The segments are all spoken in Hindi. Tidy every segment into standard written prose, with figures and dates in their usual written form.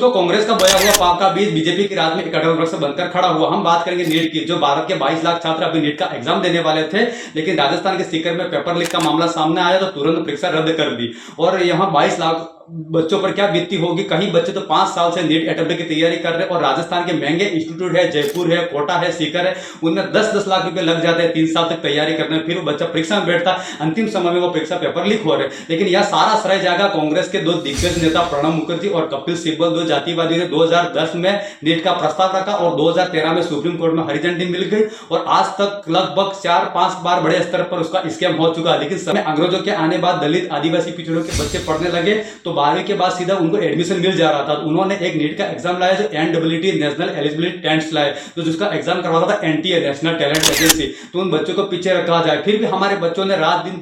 तो कांग्रेस का बोया हुआ पाप का बीज बीजेपी की रात में एक अटल वृक्ष बनकर खड़ा हुआ। हम बात करेंगे नीट की। जो भारत के 22 लाख छात्र अभी नीट का एग्जाम देने वाले थे, लेकिन राजस्थान के सीकर में पेपर लीक का मामला सामने आया तो तुरंत परीक्षा रद्द कर दी। और यहाँ 22 लाख बच्चों पर क्या बीतती होगी। कहीं बच्चे तो 5 साल से नीट अटेम्प्ट की तैयारी कर रहे हैं और राजस्थान के महंगे इंस्टीट्यूट है, जयपुर है, कोटा है, सीकर है, उनमें 10-10 लाख रुपए लग जाते हैं 3 साल तक तैयारी करने में। फिर वो बच्चा परीक्षा में बैठता, अंतिम समय में वो परीक्षा पेपर लीक हो रहे। लेकिन यह सारा श्रेय जाएगा कांग्रेस के दो दिग्गज नेता प्रणब मुखर्जी और कपिल सिब्बल, दो जातिवादी ने 2010 में नीट का प्रस्ताव रखा और 2013 में सुप्रीम कोर्ट में हरी झंडी मिल गई और आज तक लगभग 4-5 बार बड़े स्तर पर उसका स्कैम हो चुका है। लेकिन समय अंग्रेजों के आने बाद दलित आदिवासी पिछड़ों के बच्चे पढ़ने लगे तो 12वीं के बाद सीधा उनको एडमिशन मिल जा रहा था। तो उन्होंने एक नीट का एग्जाम लाया जो NEET नेशनल एलिजिबिलिटी टेस्ट लाए, तो जिसका एग्जाम करवाता था NTA नेशनल टैलेंट एजेंसी। तो उन बच्चों को पीछे रखा जाए। फिर भी हमारे बच्चों ने रात दिन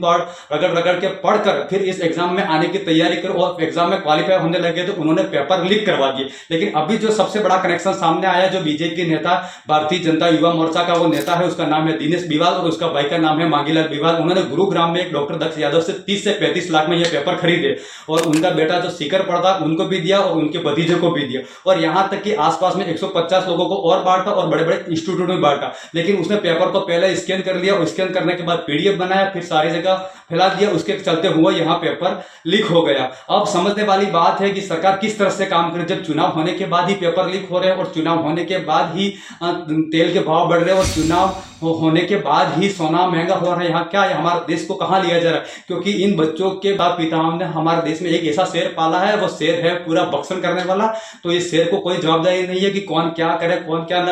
रगड़ रगड़ के पढ़कर फिर इस एग्जाम में आने की तैयारी कर और एग्जाम में क्वालिफाई होने लगे तो उन्होंने पेपर लीक करवा दिए। लेकिन अभी जो सबसे बड़ा कनेक्शन सामने आया, जो बीजेपी नेता भारतीय जनता युवा मोर्चा का वो नेता है, उसका नाम है दिनेश बिवाल और उसका भाई का नाम है मांगीलाल बिवाल। उन्होंने गुरुग्राम में एक डॉक्टर दक्ष यादव से 30 से 35 लाख में ये पेपर खरीदे और उनका बेटा जो सीकर पढ़ता उनको भी दिया और उनके भतीजे को भी दिया। और यहां तक कि आसपास में 150 लोगों को और बांटा और बड़े बड़े इंस्टीट्यूट में बांटा। लेकिन उसने पेपर को पहले स्कैन कर लिया और स्कैन करने के बाद PDF बनाया, फिर सारी जगह फैला दिया। उसके चलते हुआ यहाँ पेपर लीक हो गया। अब समझने वाली बात है कि सरकार किस तरह से काम करे। जब चुनाव होने के बाद ही पेपर लीक हो रहे हैं और चुनाव होने के बाद ही तेल के भाव बढ़ रहे हैं और चुनाव होने के बाद ही सोना महंगा हो रहा है। यहाँ क्या है, हमारे देश को कहाँ लिया जा रहा है? क्योंकि इन बच्चों के बाप पिताओं ने हमारे देश में एक ऐसा शेर पाला है, वो शेर है पूरा बक्सन करने वाला। तो इस शेर को कोई जवाबदारी नहीं है कि कौन क्या करे कौन क्या ना